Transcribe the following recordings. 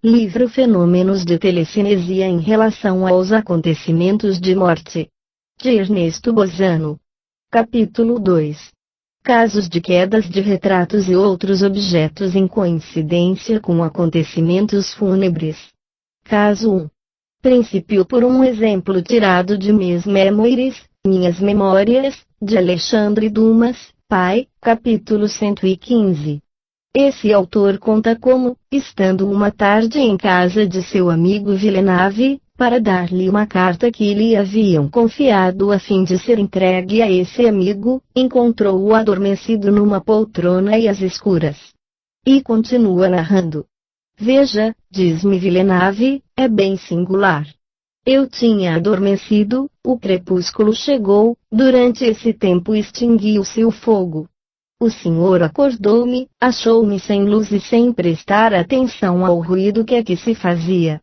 Livro Fenômenos de Telecinesia em relação aos acontecimentos de morte, de Ernesto Bozano. Capítulo 2. Casos de quedas de retratos e outros objetos em coincidência com acontecimentos fúnebres. Caso 1. Princípio por um exemplo tirado de Mes Memoires, Minhas Memórias, de Alexandre Dumas, Pai, capítulo 115. Esse autor conta como, estando uma tarde em casa de seu amigo Villeneuve, para dar-lhe uma carta que lhe haviam confiado a fim de ser entregue a esse amigo, encontrou-o adormecido numa poltrona e às escuras. E continua narrando. Veja, diz-me Villeneuve, é bem singular. Eu tinha adormecido, o crepúsculo chegou, durante esse tempo extinguiu-se o fogo. O senhor acordou-me, achou-me sem luz e sem prestar atenção ao ruído que aqui se fazia.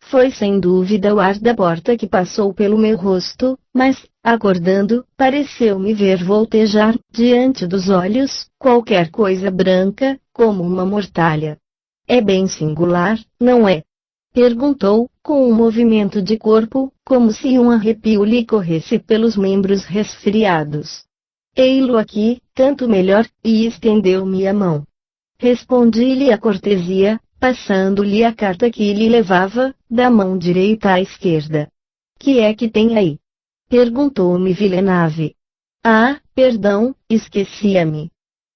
Foi sem dúvida o ar da porta que passou pelo meu rosto, mas, acordando, pareceu-me ver voltejar, diante dos olhos, qualquer coisa branca, como uma mortalha. É bem singular, não é? Perguntou, com um movimento de corpo, como se um arrepio lhe corresse pelos membros resfriados. Ei-lo aqui, tanto melhor, e estendeu-me a mão. Respondi-lhe a cortesia, passando-lhe a carta que lhe levava, da mão direita à esquerda. Que é que tem aí? Perguntou-me Villeneuve. Ah, perdão, esquecia-me.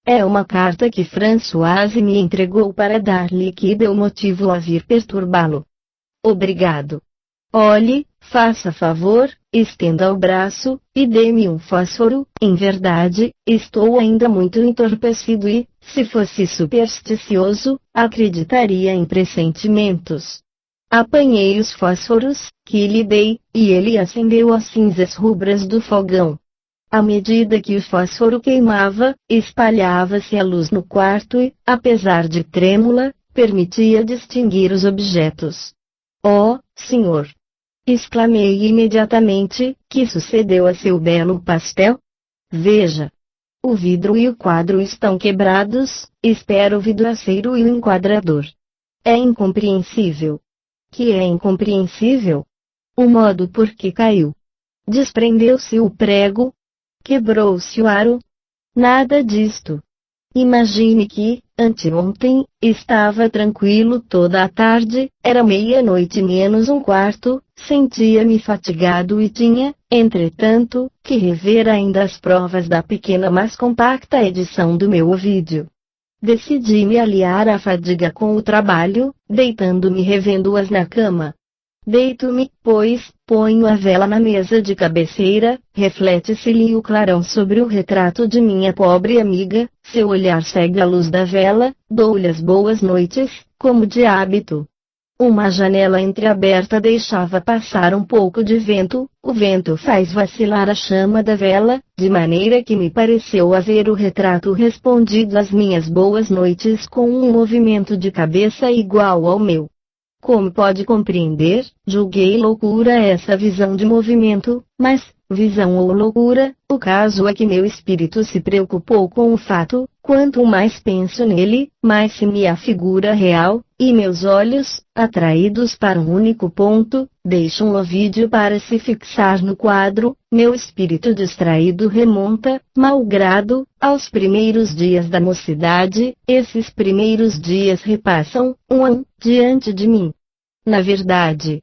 É uma carta que Françoise me entregou para dar-lhe que deu motivo a vir perturbá-lo. Obrigado. Olhe, faça favor, estenda o braço, e dê-me um fósforo. Em verdade, estou ainda muito entorpecido e, se fosse supersticioso, acreditaria em pressentimentos. Apanhei os fósforos, que lhe dei, e ele acendeu as cinzas rubras do fogão. À medida que o fósforo queimava, espalhava-se a luz no quarto e, apesar de trêmula, permitia distinguir os objetos. Oh, senhor! Exclamei imediatamente, que sucedeu a seu belo pastel? Veja! O vidro e o quadro estão quebrados, espero o vidraceiro e o enquadrador. É incompreensível. Que é incompreensível? O modo por que caiu. Desprendeu-se o prego? Quebrou-se o aro? Nada disto. Imagine que, anteontem, estava tranquilo toda a tarde, era meia-noite menos um quarto, sentia-me fatigado e tinha, entretanto, que rever ainda as provas da pequena mas compacta edição do meu Ovídio. Decidi-me aliar a fadiga com o trabalho, deitando-me revendo-as na cama. Deito-me, pois, ponho a vela na mesa de cabeceira, reflete-se-lhe o clarão sobre o retrato de minha pobre amiga, seu olhar segue a luz da vela, dou-lhe as boas noites, como de hábito. Uma janela entreaberta deixava passar um pouco de vento, o vento faz vacilar a chama da vela, de maneira que me pareceu haver o retrato respondido às minhas boas noites com um movimento de cabeça igual ao meu. Como pode compreender, julguei loucura essa visão de movimento, mas, visão ou loucura, o caso é que meu espírito se preocupou com o fato, quanto mais penso nele, mais se me afigura real, e meus olhos, atraídos para um único ponto, deixam o vídeo para se fixar no quadro, meu espírito distraído remonta, malgrado, aos primeiros dias da mocidade, esses primeiros dias repassam, um a um, diante de mim. Na verdade,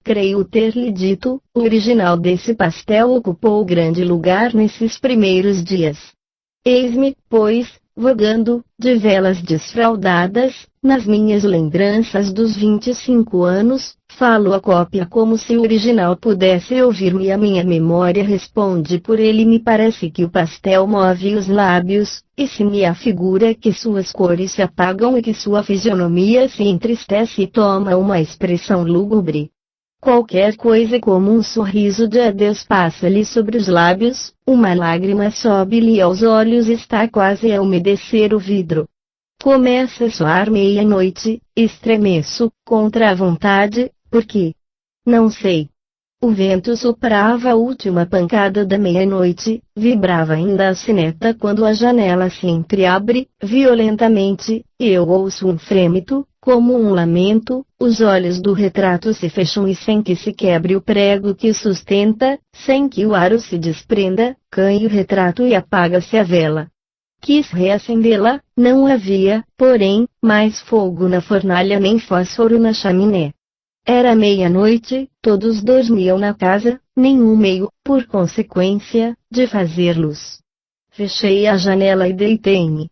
creio ter-lhe dito, o original desse pastel ocupou grande lugar nesses primeiros dias. Eis-me, pois, vagando, de velas desfraldadas, nas minhas lembranças dos 25 anos, falo a cópia como se o original pudesse ouvir-me e a minha memória responde por ele. Me parece que o pastel move os lábios, e se me afigura que suas cores se apagam e que sua fisionomia se entristece e toma uma expressão lúgubre. Qualquer coisa como um sorriso de adeus passa-lhe sobre os lábios, uma lágrima sobe-lhe aos olhos e está quase a umedecer o vidro. Começa a soar meia-noite, estremeço, contra a vontade, porque? Não sei. O vento soprava a última pancada da meia-noite, vibrava ainda a sineta quando a janela se entreabre, violentamente, e eu ouço um frêmito, Como um lamento, os olhos do retrato se fecham e sem que se quebre o prego que o sustenta, sem que o aro se desprenda, cai o retrato e apaga-se a vela. Quis reacendê-la, não havia, porém, mais fogo na fornalha nem fósforo na chaminé. Era meia-noite, todos dormiam na casa, nenhum meio, por consequência, de fazer luz. Fechei a janela e deitei-me.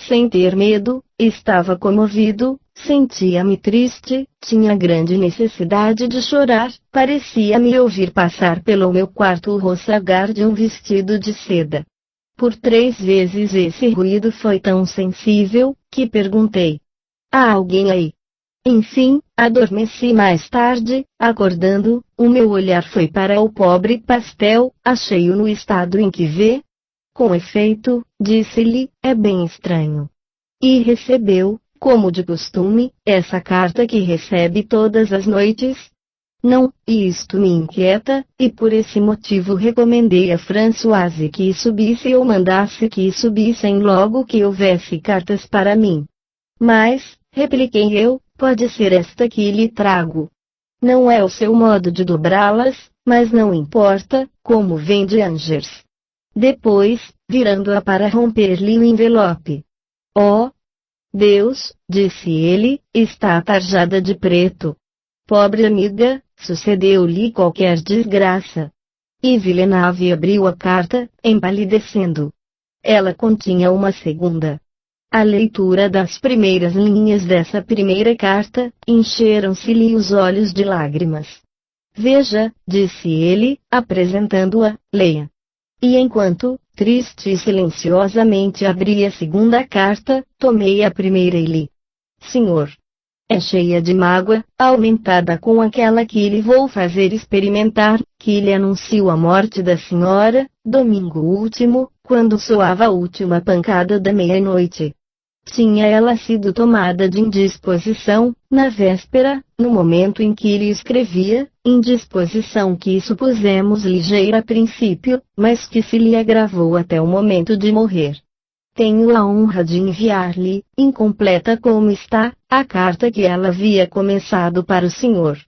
Sem ter medo, estava comovido, sentia-me triste, tinha grande necessidade de chorar, parecia-me ouvir passar pelo meu quarto o roçagar de um vestido de seda. Por 3 vezes esse ruído foi tão sensível, que perguntei: há alguém aí? Enfim, adormeci mais tarde, acordando, o meu olhar foi para o pobre pastel, achei-o no estado em que vê. Com efeito, disse-lhe, é bem estranho. E recebeu, como de costume, essa carta que recebe todas as noites? Não, e isto me inquieta, e por esse motivo recomendei a Françoise que subisse ou mandasse que subissem logo que houvesse cartas para mim. Mas, repliquei eu, pode ser esta que lhe trago. Não é o seu modo de dobrá-las, mas não importa, como vem de Angers. Depois, virando-a para romper-lhe o envelope. Oh! Deus, disse ele, está tarjada de preto. Pobre amiga, sucedeu-lhe qualquer desgraça. E Villeneuve abriu a carta, empalidecendo. Ela continha uma segunda. A leitura das primeiras linhas dessa primeira carta, encheram-se-lhe os olhos de lágrimas. Veja, disse ele, apresentando-a, leia. E enquanto, triste e silenciosamente abri a segunda carta, tomei a primeira e li. Senhor. É cheia de mágoa, aumentada com aquela que lhe vou fazer experimentar, que lhe anuncio a morte da senhora, domingo último, quando soava a última pancada da meia-noite. Tinha ela sido tomada de indisposição, na véspera, no momento em que lhe escrevia, indisposição que supusemos ligeira a princípio, mas que se lhe agravou até o momento de morrer. Tenho a honra de enviar-lhe, incompleta como está, a carta que ela havia começado para o senhor.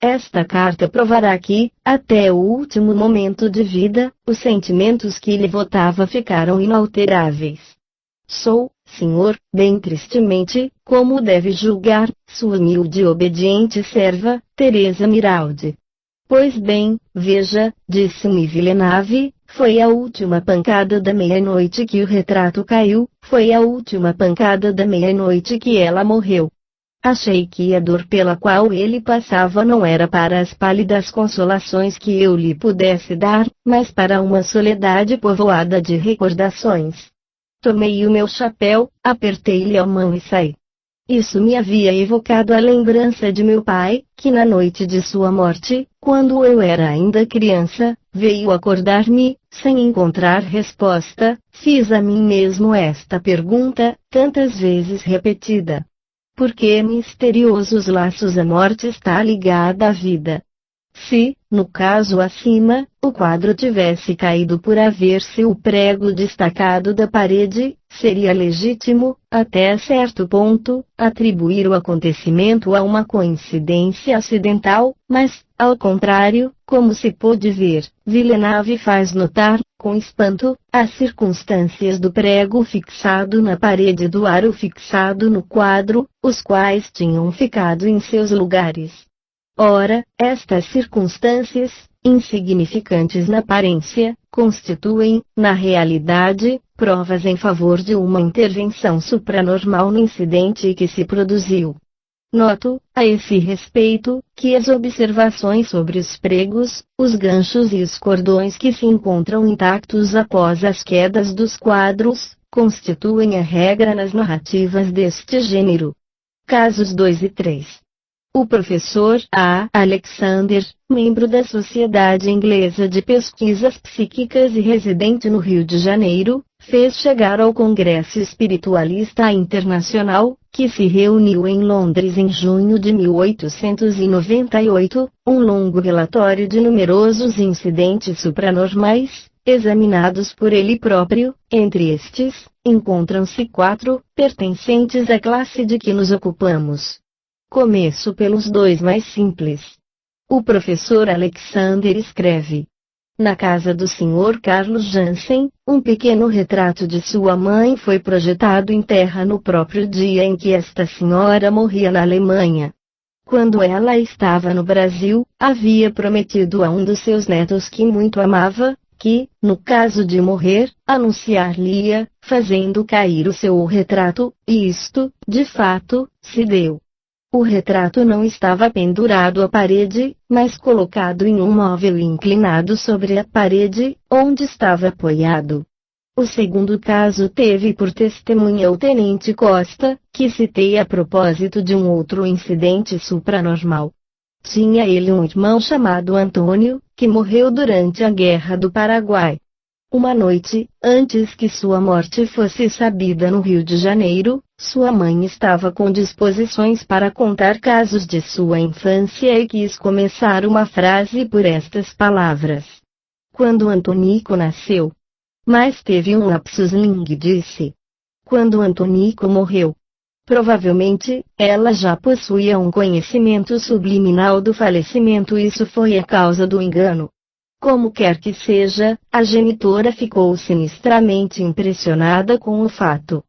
Esta carta provará que, até o último momento de vida, os sentimentos que lhe votava ficaram inalteráveis. Sou, senhor, bem tristemente, como deve julgar, sua humilde e obediente serva, Teresa Miraldi. Pois bem, veja, disse-me Villeneuve, foi a última pancada da meia-noite que o retrato caiu, foi a última pancada da meia-noite que ela morreu. Achei que a dor pela qual ele passava não era para as pálidas consolações que eu lhe pudesse dar, mas para uma soledade povoada de recordações. Tomei o meu chapéu, apertei-lhe a mão e saí. Isso me havia evocado a lembrança de meu pai, que na noite de sua morte, quando eu era ainda criança, veio acordar-me, sem encontrar resposta, fiz a mim mesmo esta pergunta, tantas vezes repetida. Por que misteriosos laços a morte está ligada à vida? Se, no caso acima, o quadro tivesse caído por haver-se o prego destacado da parede, seria legítimo, até certo ponto, atribuir o acontecimento a uma coincidência acidental, mas, ao contrário, como se pôde ver, Villeneuve faz notar, com espanto, as circunstâncias do prego fixado na parede e do aro fixado no quadro, os quais tinham ficado em seus lugares. Ora, estas circunstâncias, insignificantes na aparência, constituem, na realidade, provas em favor de uma intervenção supranormal no incidente que se produziu. Noto, a esse respeito, que as observações sobre os pregos, os ganchos e os cordões que se encontram intactos após as quedas dos quadros, constituem a regra nas narrativas deste gênero. Casos 2 e 3. O professor A. Alexander, membro da Sociedade Inglesa de Pesquisas Psíquicas e residente no Rio de Janeiro, fez chegar ao Congresso Espiritualista Internacional, que se reuniu em Londres em junho de 1898, um longo relatório de numerosos incidentes supranormais, examinados por ele próprio. Entre estes, encontram-se 4, pertencentes à classe de que nos ocupamos. Começo pelos dois mais simples. O professor Alexander escreve: na casa do Sr. Carlos Jansen, um pequeno retrato de sua mãe foi projetado em terra no próprio dia em que esta senhora morria na Alemanha. Quando ela estava no Brasil, havia prometido a um dos seus netos que muito amava, que, no caso de morrer, anunciar-lhe-ia, fazendo cair o seu retrato, e isto, de fato, se deu. O retrato não estava pendurado à parede, mas colocado em um móvel inclinado sobre a parede, onde estava apoiado. O segundo caso teve por testemunha o tenente Costa, que citei a propósito de um outro incidente supranormal. Tinha ele um irmão chamado Antônio, que morreu durante a Guerra do Paraguai. Uma noite, antes que sua morte fosse sabida no Rio de Janeiro, sua mãe estava com disposições para contar casos de sua infância e quis começar uma frase por estas palavras: quando Antonico nasceu. Mas teve um lapsus lingue e disse: quando Antonico morreu. Provavelmente, ela já possuía um conhecimento subliminal do falecimento, isso foi a causa do engano. Como quer que seja, a genitora ficou sinistramente impressionada com o fato.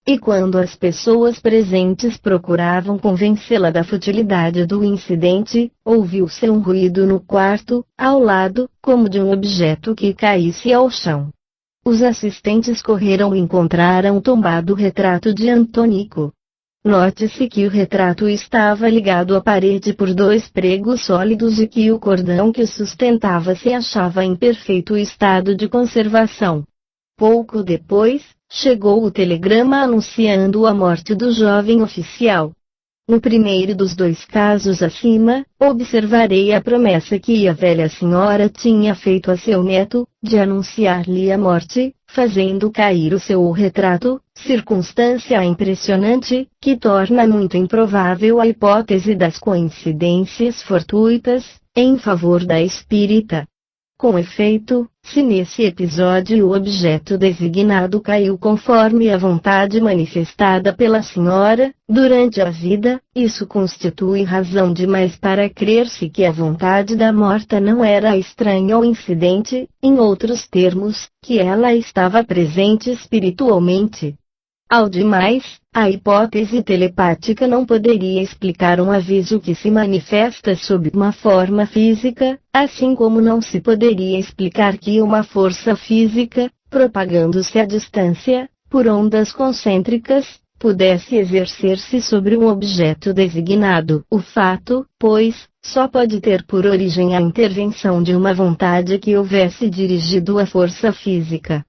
E quando as pessoas presentes procuravam convencê-la da futilidade do incidente, ouviu-se um ruído no quarto, ao lado, como de um objeto que caísse ao chão. Os assistentes correram e encontraram tombado o retrato de Antonico. Note-se que o retrato estava ligado à parede por dois pregos sólidos e que o cordão que o sustentava se achava em perfeito estado de conservação. Pouco depois, chegou o telegrama anunciando a morte do jovem oficial. No primeiro dos dois casos acima, observarei a promessa que a velha senhora tinha feito a seu neto, de anunciar-lhe a morte, fazendo cair o seu retrato, circunstância impressionante, que torna muito improvável a hipótese das coincidências fortuitas, em favor da espírita. Com efeito, se nesse episódio o objeto designado caiu conforme a vontade manifestada pela senhora, durante a vida, isso constitui razão demais para crer-se que a vontade da morta não era estranha ao incidente, em outros termos, que ela estava presente espiritualmente. Ao demais, a hipótese telepática não poderia explicar um aviso que se manifesta sob uma forma física, assim como não se poderia explicar que uma força física, propagando-se à distância, por ondas concêntricas, pudesse exercer-se sobre um objeto designado. O fato, pois, só pode ter por origem a intervenção de uma vontade que houvesse dirigido a força física.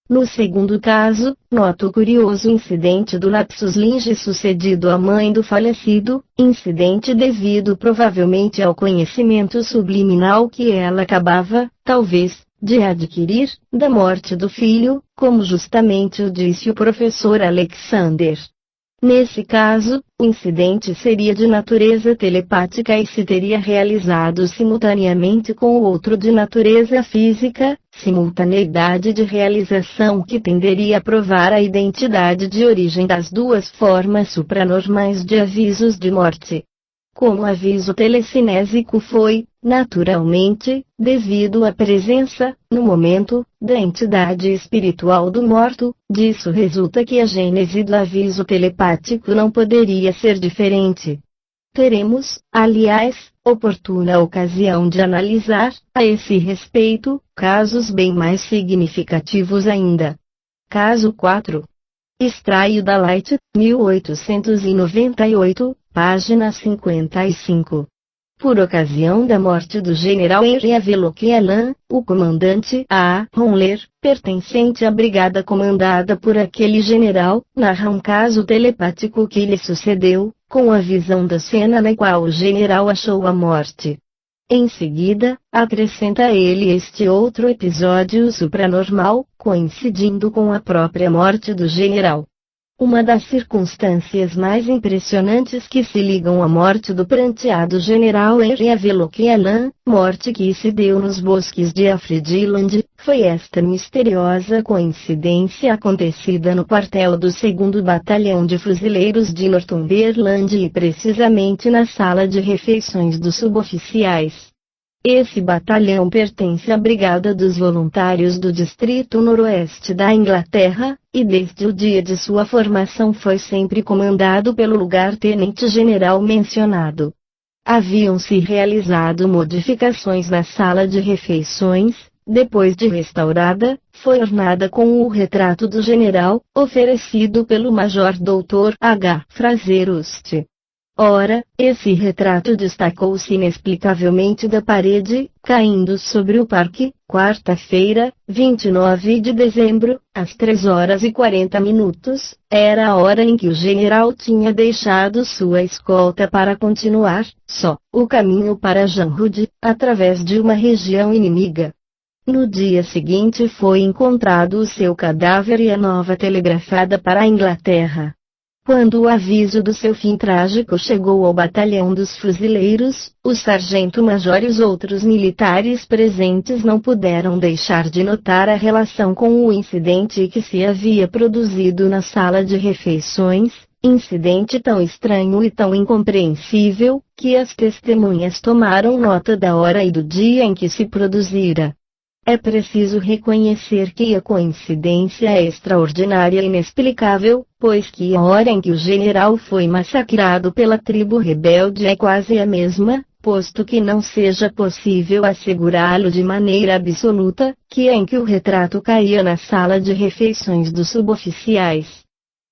No segundo caso, noto o curioso incidente do lapsus lingue sucedido à mãe do falecido, incidente devido provavelmente ao conhecimento subliminal que ela acabava, talvez, de adquirir, da morte do filho, como justamente o disse o professor Alexander. Nesse caso, o incidente seria de natureza telepática e se teria realizado simultaneamente com o outro de natureza física, simultaneidade de realização que tenderia a provar a identidade de origem das duas formas supranormais de avisos de morte. Como o aviso telecinésico foi, naturalmente, devido à presença, no momento, da entidade espiritual do morto, disso resulta que a gênese do aviso telepático não poderia ser diferente. Teremos, aliás, oportuna ocasião de analisar, a esse respeito, casos bem mais significativos ainda. Caso 4. Extraio da Light, 1898, página 55. Por ocasião da morte do general Henri Aveloquelan, o comandante A. Honler, pertencente à brigada comandada por aquele general, narra um caso telepático que lhe sucedeu, com a visão da cena na qual o general achou a morte. Em seguida, acrescenta ele este outro episódio supranormal, coincidindo com a própria morte do general. Uma das circunstâncias mais impressionantes que se ligam à morte do pranteado general Henry Aveloquelan, morte que se deu nos bosques de Afridilland, foi esta misteriosa coincidência acontecida no quartel do 2º Batalhão de Fuzileiros de Northumberland e precisamente na sala de refeições dos suboficiais. Esse batalhão pertence à Brigada dos Voluntários do Distrito Noroeste da Inglaterra, e desde o dia de sua formação foi sempre comandado pelo lugar-tenente-general mencionado. Haviam-se realizado modificações na sala de refeições, depois de restaurada, foi ornada com o retrato do general, oferecido pelo Major Dr. H. Fraser Ust. Ora, esse retrato destacou-se inexplicavelmente da parede, caindo sobre o parque, quarta-feira, 29 de dezembro, às 3h40, era a hora em que o general tinha deixado sua escolta para continuar, só, o caminho para Jamrud, através de uma região inimiga. No dia seguinte foi encontrado o seu cadáver e a nova telegrafada para a Inglaterra. Quando o aviso do seu fim trágico chegou ao batalhão dos fuzileiros, o sargento-major e os outros militares presentes não puderam deixar de notar a relação com o incidente que se havia produzido na sala de refeições, incidente tão estranho e tão incompreensível, que as testemunhas tomaram nota da hora e do dia em que se produzira. É preciso reconhecer que a coincidência é extraordinária e inexplicável, pois que a hora em que o general foi massacrado pela tribo rebelde é quase a mesma, posto que não seja possível assegurá-lo de maneira absoluta, que é em que o retrato caía na sala de refeições dos suboficiais.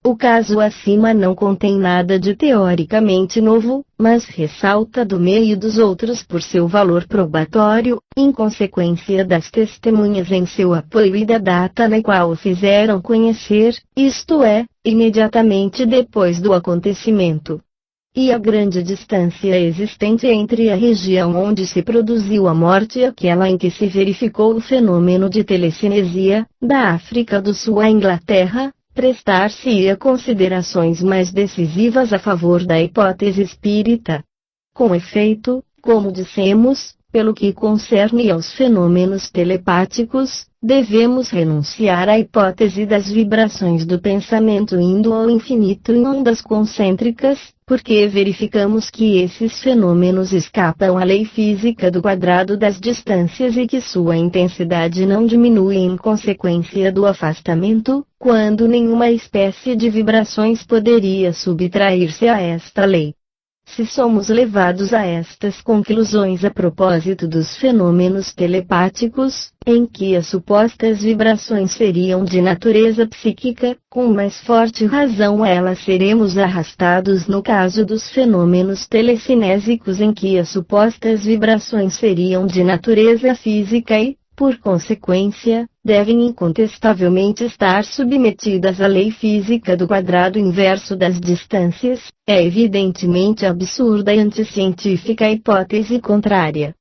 O caso acima não contém nada de teoricamente novo, mas ressalta do meio dos outros por seu valor probatório, em consequência das testemunhas em seu apoio e da data na qual o fizeram conhecer, isto é, imediatamente depois do acontecimento. E a grande distância existente entre a região onde se produziu a morte e aquela em que se verificou o fenômeno de telecinesia, da África do Sul à Inglaterra, prestar-se-ia considerações mais decisivas a favor da hipótese espírita. Com efeito, como dissemos, pelo que concerne aos fenômenos telepáticos, devemos renunciar à hipótese das vibrações do pensamento indo ao infinito em ondas concêntricas, porque verificamos que esses fenômenos escapam à lei física do quadrado das distâncias e que sua intensidade não diminui em consequência do afastamento, quando nenhuma espécie de vibrações poderia subtrair-se a esta lei. Se somos levados a estas conclusões a propósito dos fenômenos telepáticos, em que as supostas vibrações seriam de natureza psíquica, com mais forte razão elas seremos arrastados no caso dos fenômenos telecinésicos em que as supostas vibrações seriam de natureza física e, por consequência, devem incontestavelmente estar submetidas à lei física do quadrado inverso das distâncias, é evidentemente absurda e anticientífica a hipótese contrária.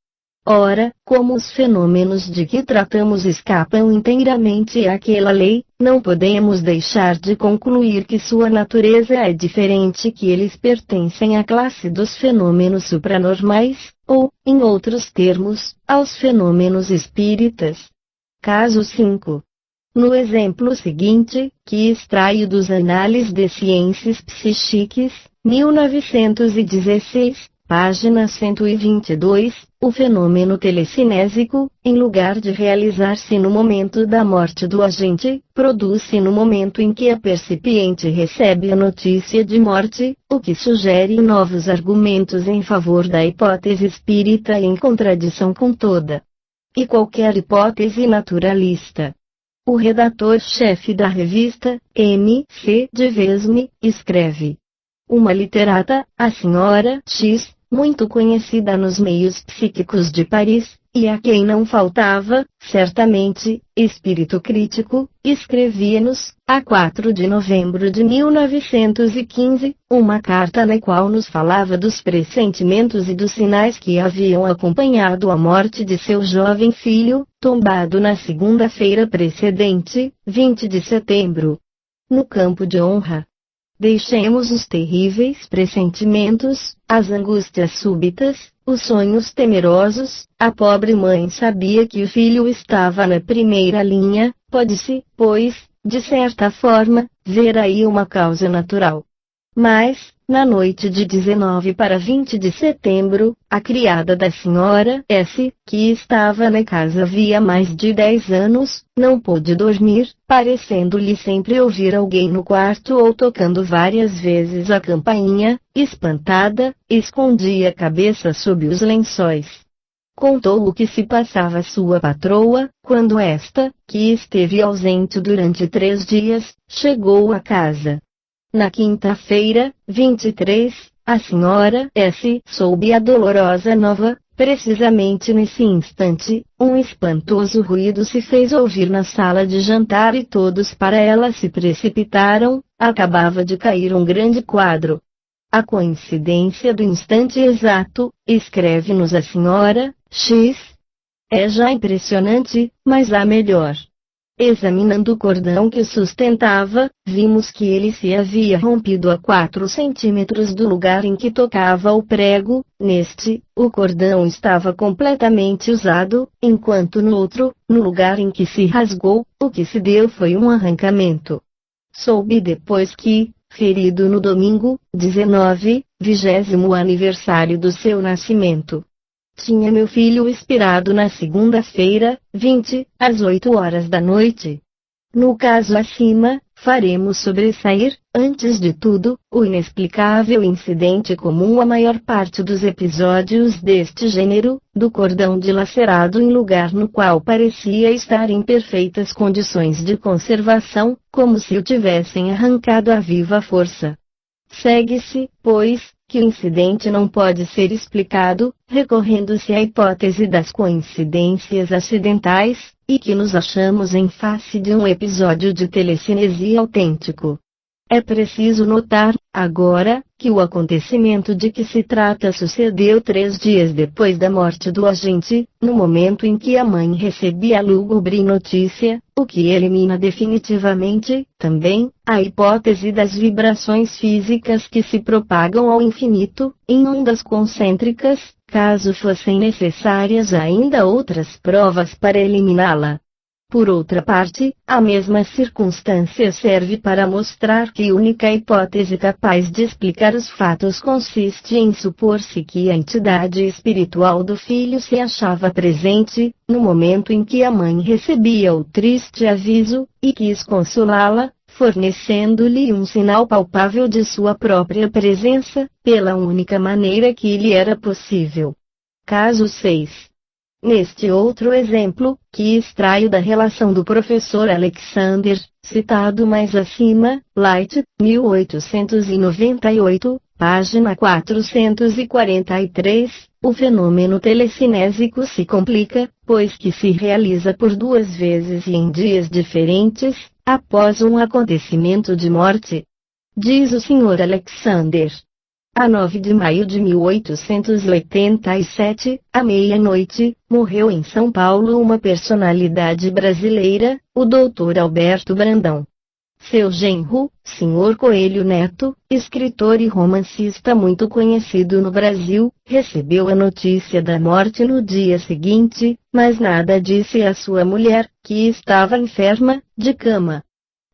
Ora, como os fenômenos de que tratamos escapam inteiramente àquela lei, não podemos deixar de concluir que sua natureza é diferente, que eles pertencem à classe dos fenômenos supranormais, ou, em outros termos, aos fenômenos espíritas. Caso 5. No exemplo seguinte, que extraio dos Análises de Ciências Psíquicas, 1916, página 122, o fenômeno telecinésico, em lugar de realizar-se no momento da morte do agente, produz-se no momento em que a percipiente recebe a notícia de morte, o que sugere novos argumentos em favor da hipótese espírita e em contradição com toda e qualquer hipótese naturalista. O redator-chefe da revista, M.C. de Vesme, escreve: uma literata, a senhora X, muito conhecida nos meios psíquicos de Paris, e a quem não faltava, certamente, espírito crítico, escrevia-nos, a 4 de novembro de 1915, uma carta na qual nos falava dos pressentimentos e dos sinais que haviam acompanhado a morte de seu jovem filho, tombado na segunda-feira precedente, 20 de setembro. No campo de honra. Deixemos os terríveis pressentimentos, as angústias súbitas, os sonhos temerosos. A pobre mãe sabia que o filho estava na primeira linha, pode-se, pois, de certa forma, ver aí uma causa natural. Mas, na noite de 19 para 20 de setembro, a criada da senhora S., que estava na casa havia mais de 10 anos, não pôde dormir, parecendo-lhe sempre ouvir alguém no quarto ou tocando várias vezes a campainha. Espantada, escondia a cabeça sob os lençóis. Contou o que se passava à sua patroa, quando esta, que esteve ausente durante 3 dias, chegou à casa. Na quinta-feira, 23, a senhora S. soube a dolorosa nova. Precisamente nesse instante, um espantoso ruído se fez ouvir na sala de jantar e todos para ela se precipitaram. Acabava de cair um grande quadro. A coincidência do instante exato, escreve-nos a senhora X. É já impressionante, mas há melhor. Examinando o cordão que sustentava, vimos que ele se havia rompido a 4 centímetros do lugar em que tocava o prego. Neste, o cordão estava completamente usado, enquanto no outro, no lugar em que se rasgou, o que se deu foi um arrancamento. Soube depois que, ferido no domingo, 19, 20º aniversário do seu nascimento, tinha meu filho expirado na segunda-feira, 20, às 8 horas da noite. No caso acima, faremos sobressair, antes de tudo, o inexplicável incidente comum à maior parte dos episódios deste gênero, do cordão dilacerado em lugar no qual parecia estar em perfeitas condições de conservação, como se o tivessem arrancado à viva força. Segue-se, pois, que o incidente não pode ser explicado, recorrendo-se à hipótese das coincidências acidentais, e que nos achamos em face de um episódio de telecinesia autêntico. É preciso notar, agora, que o acontecimento de que se trata sucedeu 3 dias depois da morte do agente, no momento em que a mãe recebia a lúgubre notícia, o que elimina definitivamente, também, a hipótese das vibrações físicas que se propagam ao infinito, em ondas concêntricas, caso fossem necessárias ainda outras provas para eliminá-la. Por outra parte, a mesma circunstância serve para mostrar que a única hipótese capaz de explicar os fatos consiste em supor-se que a entidade espiritual do filho se achava presente, no momento em que a mãe recebia o triste aviso, e quis consolá-la, fornecendo-lhe um sinal palpável de sua própria presença, pela única maneira que lhe era possível. Caso 6. Neste outro exemplo, que extraio da relação do professor Alexander, citado mais acima, Light, 1898, página 443, o fenômeno telecinésico se complica, pois que se realiza por 2 vezes e em dias diferentes, após um acontecimento de morte. Diz o Sr. Alexander. A 9 de maio de 1887, à meia-noite, morreu em São Paulo uma personalidade brasileira, o Dr. Alberto Brandão. Seu genro, Sr. Coelho Neto, escritor e romancista muito conhecido no Brasil, recebeu a notícia da morte no dia seguinte, mas nada disse à sua mulher, que estava enferma, de cama.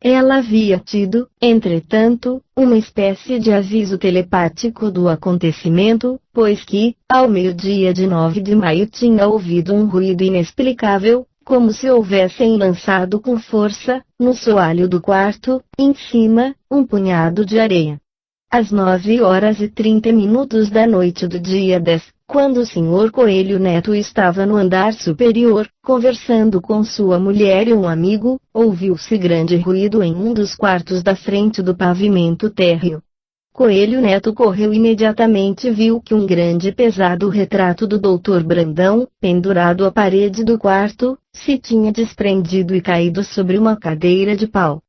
Ela havia tido, entretanto, uma espécie de aviso telepático do acontecimento, pois que, ao meio-dia de 9 de maio tinha ouvido um ruído inexplicável, como se houvessem lançado com força, no soalho do quarto, em cima, um punhado de areia. Às 9h30 da noite do dia 10, quando o Sr. Coelho Neto estava no andar superior, conversando com sua mulher e um amigo, ouviu-se grande ruído em um dos quartos da frente do pavimento térreo. Coelho Neto correu imediatamente e viu que um grande e pesado retrato do Dr. Brandão, pendurado à parede do quarto, se tinha desprendido e caído sobre uma cadeira de pau.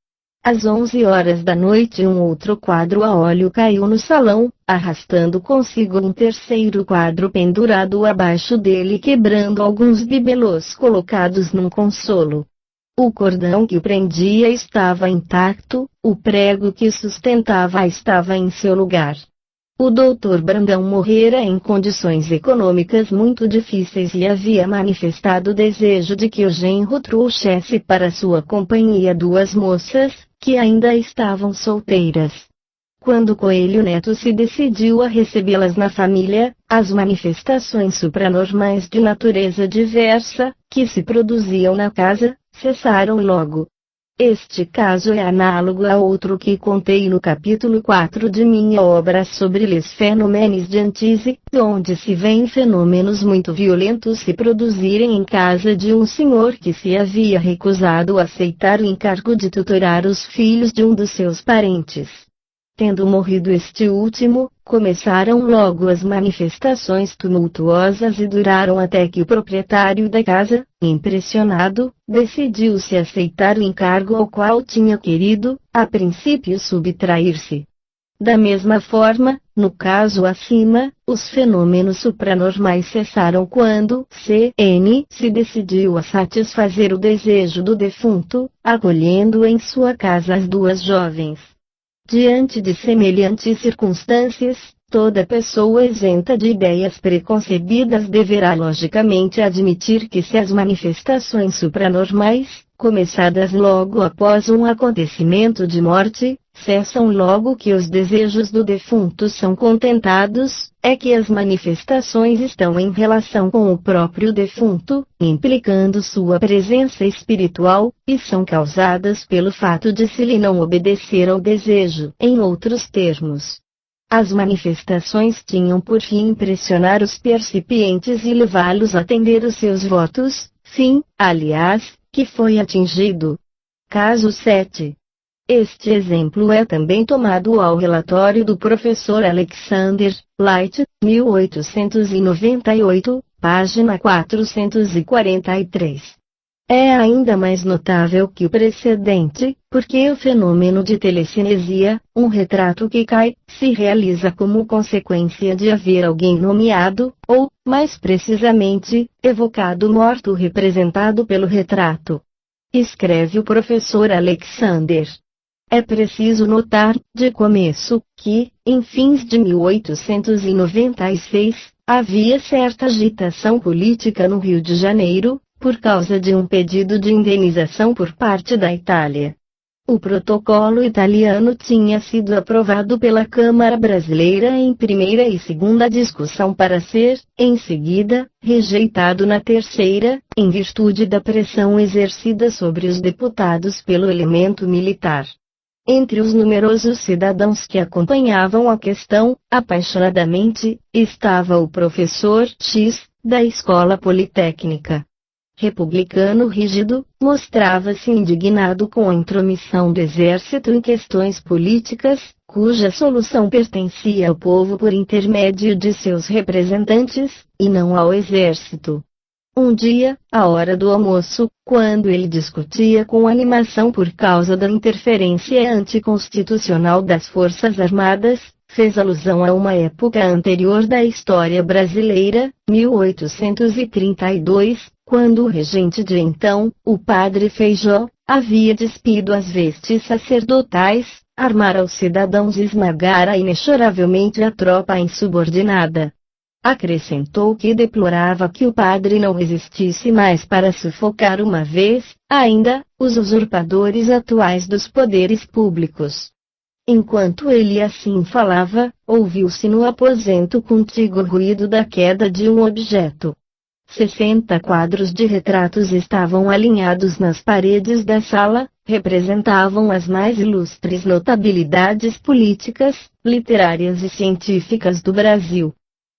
Às 11 horas da noite um outro quadro a óleo caiu no salão, arrastando consigo um terceiro quadro pendurado abaixo dele e quebrando alguns bibelôs colocados num consolo. O cordão que o prendia estava intacto, o prego que sustentava estava em seu lugar. O Dr. Brandão morrera em condições econômicas muito difíceis e havia manifestado o desejo de que o genro trouxesse para sua companhia duas moças, que ainda estavam solteiras. Quando Coelho Neto se decidiu a recebê-las na família, as manifestações supranormais de natureza diversa, que se produziam na casa, cessaram logo. Este caso é análogo a outro que contei no capítulo 4 de minha obra sobre les fenômenos de Antise, onde se vêem fenômenos muito violentos se produzirem em casa de um senhor que se havia recusado a aceitar o encargo de tutorar os filhos de um dos seus parentes. Tendo morrido este último, começaram logo as manifestações tumultuosas e duraram até que o proprietário da casa, impressionado, decidiu-se aceitar o encargo ao qual tinha querido, a princípio, subtrair-se. Da mesma forma, no caso acima, os fenômenos supranormais cessaram quando C.N. se decidiu a satisfazer o desejo do defunto, acolhendo em sua casa as duas jovens. Diante de semelhantes circunstâncias, toda pessoa isenta de ideias preconcebidas deverá logicamente admitir que se as manifestações supranormais, começadas logo após um acontecimento de morte, cessam logo que os desejos do defunto são contentados, é que as manifestações estão em relação com o próprio defunto, implicando sua presença espiritual, e são causadas pelo fato de se lhe não obedecer ao desejo. Em outros termos, as manifestações tinham por fim impressionar os percipientes e levá-los a atender os seus votos, fim, aliás, que foi atingido. Caso 7. Este exemplo é também tomado ao relatório do professor Alexander Light, 1898, página 443. É ainda mais notável que o precedente, porque o fenômeno de telecinesia, um retrato que cai, se realiza como consequência de haver alguém nomeado, ou, mais precisamente, evocado morto representado pelo retrato. Escreve o professor Alexander. É preciso notar, de começo, que, em fins de 1896, havia certa agitação política no Rio de Janeiro, por causa de um pedido de indenização por parte da Itália. O protocolo italiano tinha sido aprovado pela Câmara Brasileira em primeira e segunda discussão para ser, em seguida, rejeitado na terceira, em virtude da pressão exercida sobre os deputados pelo elemento militar. Entre os numerosos cidadãos que acompanhavam a questão, apaixonadamente, estava o professor X, da Escola Politécnica. Republicano rígido, mostrava-se indignado com a intromissão do exército em questões políticas, cuja solução pertencia ao povo por intermédio de seus representantes, e não ao exército. Um dia, à hora do almoço, quando ele discutia com animação por causa da interferência anticonstitucional das Forças Armadas, fez alusão a uma época anterior da história brasileira, 1832, quando o regente de então, o padre Feijó, havia despido as vestes sacerdotais, armara os cidadãos e esmagara inexoravelmente a tropa insubordinada. Acrescentou que deplorava que o padre não existisse mais para sufocar uma vez, ainda, os usurpadores atuais dos poderes públicos. Enquanto ele assim falava, ouviu-se no aposento contíguo o ruído da queda de um objeto. 60 quadros de retratos estavam alinhados nas paredes da sala, representavam as mais ilustres notabilidades políticas, literárias e científicas do Brasil.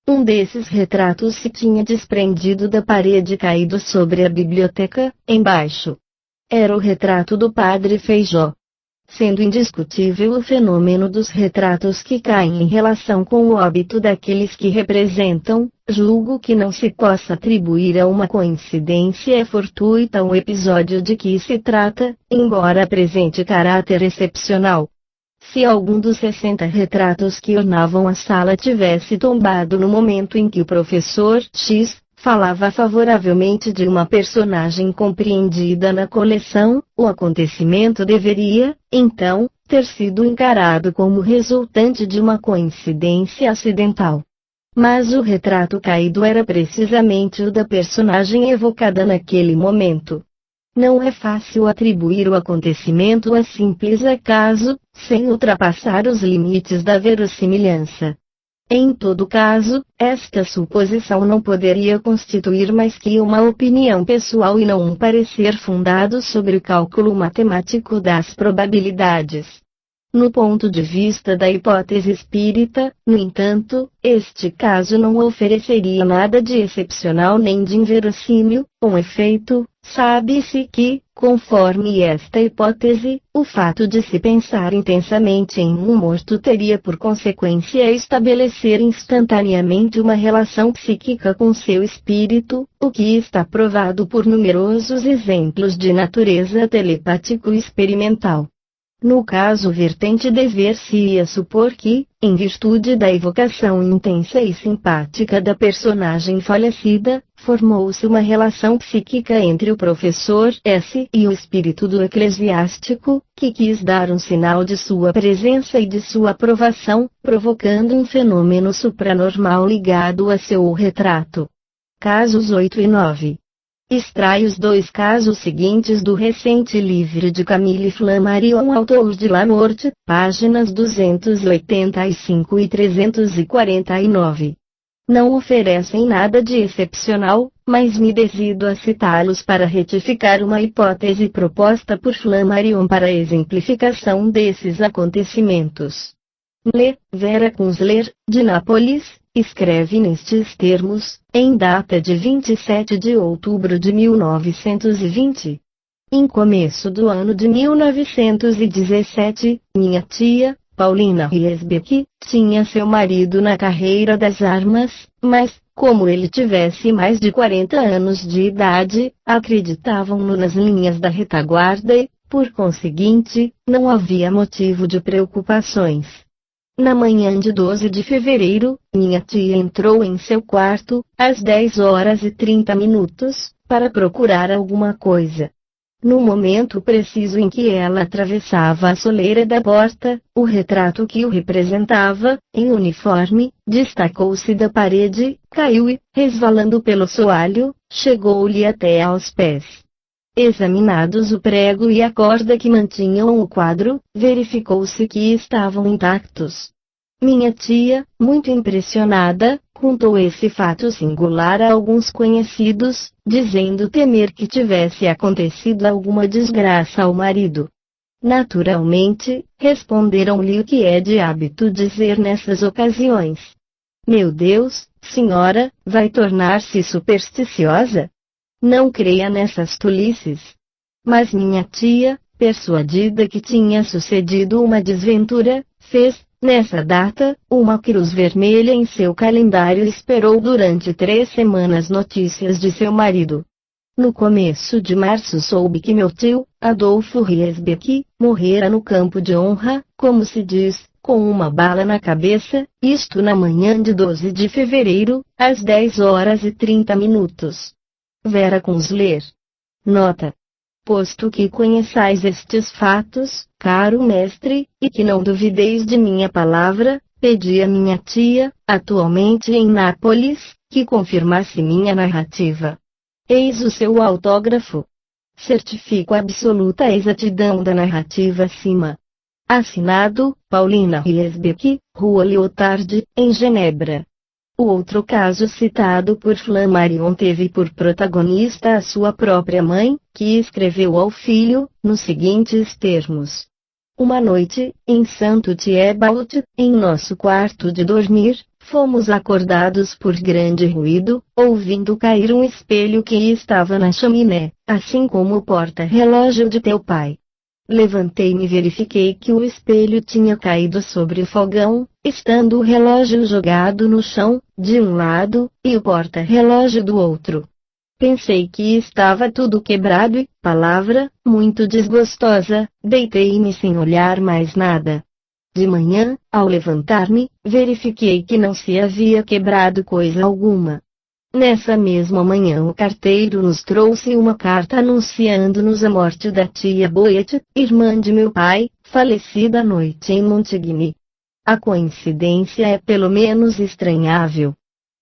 Um desses retratos se tinha desprendido da parede e caído sobre a biblioteca, embaixo. Era o retrato do padre Feijó. Sendo indiscutível o fenômeno dos retratos que caem em relação com o óbito daqueles que representam, julgo que não se possa atribuir a uma coincidência fortuita o episódio de que se trata, embora apresente caráter excepcional. Se algum dos 60 retratos que ornavam a sala tivesse tombado no momento em que o professor X falava favoravelmente de uma personagem compreendida na coleção. O acontecimento deveria, então, ter sido encarado como resultante de uma coincidência acidental. Mas o retrato caído era precisamente o da personagem evocada naquele momento. Não é fácil atribuir o acontecimento a simples acaso, sem ultrapassar os limites da verossimilhança. Em todo caso, esta suposição não poderia constituir mais que uma opinião pessoal e não um parecer fundado sobre o cálculo matemático das probabilidades. No ponto de vista da hipótese espírita, no entanto, este caso não ofereceria nada de excepcional nem de inverossímil. Com efeito, sabe-se que, conforme esta hipótese, o fato de se pensar intensamente em um morto teria por consequência estabelecer instantaneamente uma relação psíquica com seu espírito, o que está provado por numerosos exemplos de natureza telepático-experimental. No caso vertente dever-se-ia supor que, em virtude da evocação intensa e simpática da personagem falecida, formou-se uma relação psíquica entre o professor S. e o espírito do eclesiástico, que quis dar um sinal de sua presença e de sua aprovação, provocando um fenômeno supranormal ligado a seu retrato. Casos 8 e 9. Extrai os dois casos seguintes do recente livro de Camille Flammarion, autor de La Morte, páginas 285 e 349. Não oferecem nada de excepcional, mas me decido a citá-los para retificar uma hipótese proposta por Flammarion para a exemplificação desses acontecimentos. Le Vera Kunzler, de Nápoles, escreve nestes termos, em data de 27 de outubro de 1920. Em começo do ano de 1917, minha tia, Paulina Riesbeck, tinha seu marido na carreira das armas, mas, como ele tivesse mais de 40 anos de idade, acreditavam-no nas linhas da retaguarda e, por conseguinte, não havia motivo de preocupações. Na manhã de 12 de fevereiro, minha tia entrou em seu quarto, às 10h30, para procurar alguma coisa. No momento preciso em que ela atravessava a soleira da porta, o retrato que o representava, em uniforme, destacou-se da parede, caiu e, resvalando pelo soalho, chegou-lhe até aos pés. Examinados o prego e a corda que mantinham o quadro, verificou-se que estavam intactos. Minha tia, muito impressionada, contou esse fato singular a alguns conhecidos, dizendo temer que tivesse acontecido alguma desgraça ao marido. Naturalmente, responderam-lhe o que é de hábito dizer nessas ocasiões. Meu Deus, senhora, vai tornar-se supersticiosa? Não creia nessas tolices. Mas minha tia, persuadida que tinha sucedido uma desventura, fez, nessa data, uma cruz vermelha em seu calendário e esperou durante 3 semanas notícias de seu marido. No começo de março soube que meu tio, Adolfo Riesbeck, morrera no campo de honra, como se diz, com uma bala na cabeça, isto na manhã de 12 de fevereiro, às 10h30. Vera Kunzler. Nota. Posto que conheçais estes fatos, caro mestre, e que não duvideis de minha palavra, pedi a minha tia, atualmente em Nápoles, que confirmasse minha narrativa. Eis o seu autógrafo. Certifico a absoluta exatidão da narrativa acima. Assinado, Paulina Riesbeck, Rua Lyotard, em Genebra. O outro caso citado por Flammarion teve por protagonista a sua própria mãe, que escreveu ao filho, nos seguintes termos. Uma noite, em Santo Thibaut, em nosso quarto de dormir, fomos acordados por grande ruído, ouvindo cair um espelho que estava na chaminé, assim como o porta-relógio de teu pai. Levantei-me e verifiquei que o espelho tinha caído sobre o fogão, estando o relógio jogado no chão, de um lado, e o porta-relógio do outro. Pensei que estava tudo quebrado e, palavra, muito desgostosa, deitei-me sem olhar mais nada. De manhã, ao levantar-me, verifiquei que não se havia quebrado coisa alguma. Nessa mesma manhã o carteiro nos trouxe uma carta anunciando-nos a morte da tia Boete, irmã de meu pai, falecida à noite em Montigny. A coincidência é pelo menos estranhável.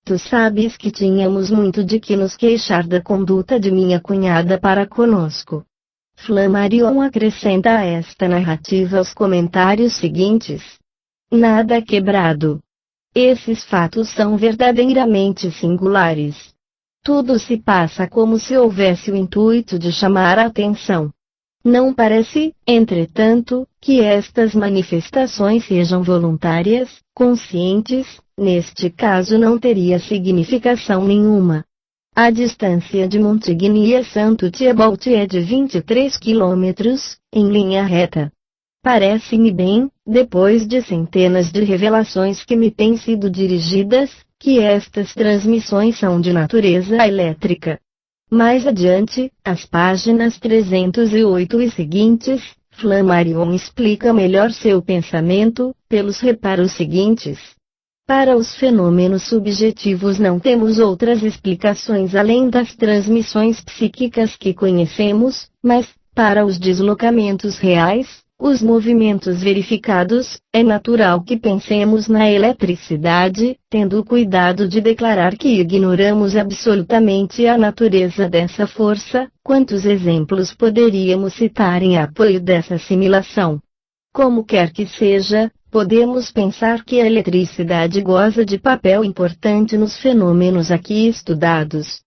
Tu sabes que tínhamos muito de que nos queixar da conduta de minha cunhada para conosco. Flammarion acrescenta a esta narrativa os comentários seguintes. Nada quebrado. Esses fatos são verdadeiramente singulares. Tudo se passa como se houvesse o intuito de chamar a atenção. Não parece, entretanto, que estas manifestações sejam voluntárias, conscientes, neste caso não teria significação nenhuma. A distância de Montigny a Santo Thibault é de 23 quilômetros, em linha reta. Parece-me bem, depois de centenas de revelações que me têm sido dirigidas, que estas transmissões são de natureza elétrica. Mais adiante, as páginas 308 e seguintes, Flammarion explica melhor seu pensamento, pelos reparos seguintes. Para os fenômenos subjetivos não temos outras explicações além das transmissões psíquicas que conhecemos, mas, para os deslocamentos reais, os movimentos verificados, é natural que pensemos na eletricidade, tendo cuidado de declarar que ignoramos absolutamente a natureza dessa força. Quantos exemplos poderíamos citar em apoio dessa assimilação? Como quer que seja, podemos pensar que a eletricidade goza de papel importante nos fenômenos aqui estudados.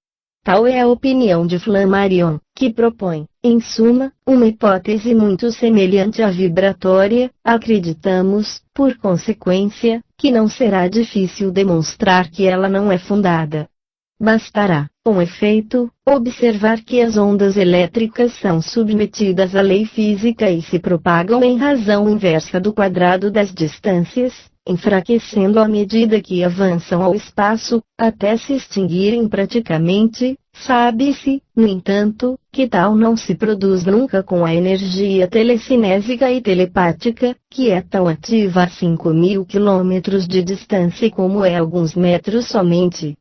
Tal é a opinião de Flammarion, que propõe, em suma, uma hipótese muito semelhante à vibratória. Acreditamos, por consequência, que não será difícil demonstrar que ela não é fundada. Bastará, com efeito, observar que as ondas elétricas são submetidas à lei física e se propagam em razão inversa do quadrado das distâncias, enfraquecendo à medida que avançam ao espaço, até se extinguirem praticamente. Sabe-se, no entanto, que tal não se produz nunca com a energia telecinésica e telepática, que é tão ativa a 5.000 quilômetros de distância como é alguns metros somente.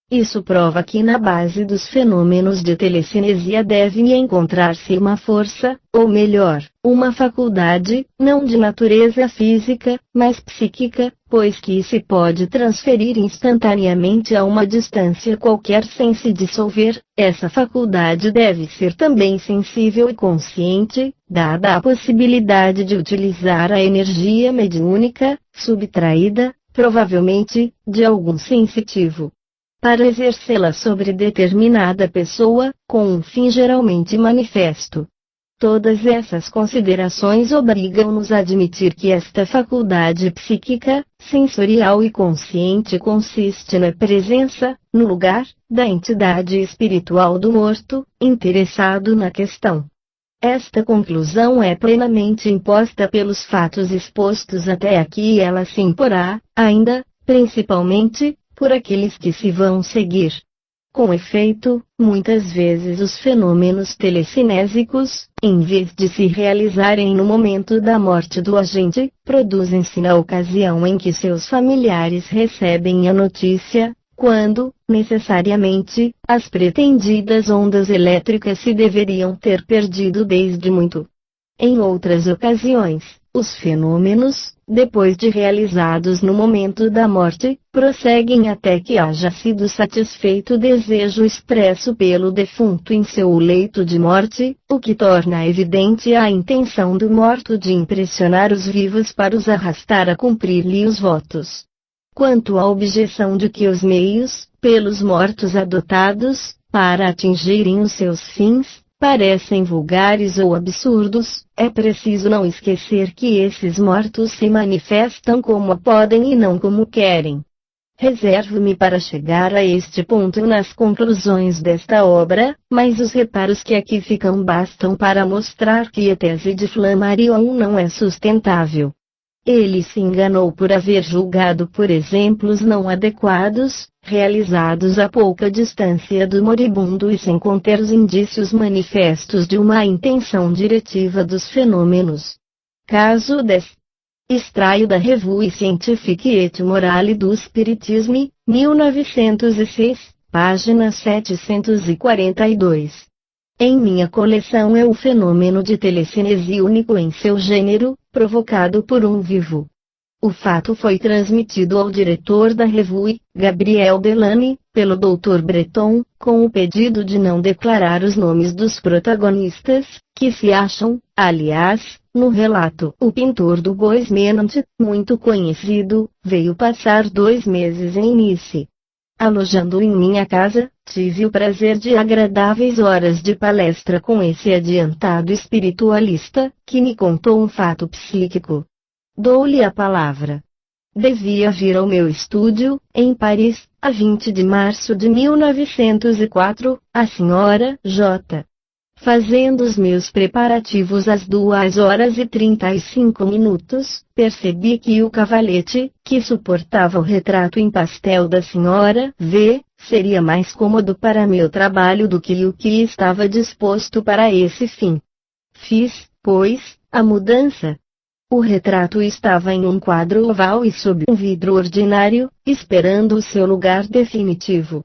Isso prova que na base dos fenômenos de telecinesia deve encontrar-se uma força, ou melhor, uma faculdade, não de natureza física, mas psíquica, pois que se pode transferir instantaneamente a uma distância qualquer sem se dissolver. Essa faculdade deve ser também sensível e consciente, dada a possibilidade de utilizar a energia mediúnica, subtraída, provavelmente, de algum sensitivo, para exercê-la sobre determinada pessoa, com um fim geralmente manifesto. Todas essas considerações obrigam-nos a admitir que esta faculdade psíquica, sensorial e consciente consiste na presença, no lugar, da entidade espiritual do morto, interessado na questão. Esta conclusão é plenamente imposta pelos fatos expostos até aqui e ela se imporá, ainda, principalmente, por aqueles que se vão seguir. Com efeito, muitas vezes os fenômenos telecinésicos, em vez de se realizarem no momento da morte do agente, produzem-se na ocasião em que seus familiares recebem a notícia, quando, necessariamente, as pretendidas ondas elétricas se deveriam ter perdido desde muito. Em outras ocasiões, os fenômenos, depois de realizados no momento da morte, prosseguem até que haja sido satisfeito o desejo expresso pelo defunto em seu leito de morte, o que torna evidente a intenção do morto de impressionar os vivos para os arrastar a cumprir-lhe os votos. Quanto à objeção de que os meios, pelos mortos adotados, para atingirem os seus fins, parecem vulgares ou absurdos, é preciso não esquecer que esses mortos se manifestam como podem e não como querem. Reservo-me para chegar a este ponto nas conclusões desta obra, mas os reparos que aqui ficam bastam para mostrar que a tese de Flammarion não é sustentável. Ele se enganou por haver julgado por exemplos não adequados, realizados a pouca distância do moribundo e sem conter os indícios manifestos de uma intenção diretiva dos fenômenos. Caso 10. Extraio da Revue Scientifique et Morale du Spiritisme, 1906, página 742. Em minha coleção é o fenômeno de telecinese único em seu gênero, provocado por um vivo. O fato foi transmitido ao diretor da revue, Gabriel Delany, pelo Dr. Breton, com o pedido de não declarar os nomes dos protagonistas, que se acham, aliás, no relato. O pintor do Bois Menant, muito conhecido, veio passar 2 meses em Nice. Alojando em minha casa, tive o prazer de agradáveis horas de palestra com esse adiantado espiritualista, que me contou um fato psíquico. Dou-lhe a palavra. Devia vir ao meu estúdio, em Paris, a 20 de março de 1904, a senhora J. Fazendo os meus preparativos às 2h35, percebi que o cavalete, que suportava o retrato em pastel da senhora V, seria mais cômodo para meu trabalho do que o que estava disposto para esse fim. Fiz, pois, a mudança. O retrato estava em um quadro oval e sob um vidro ordinário, esperando o seu lugar definitivo.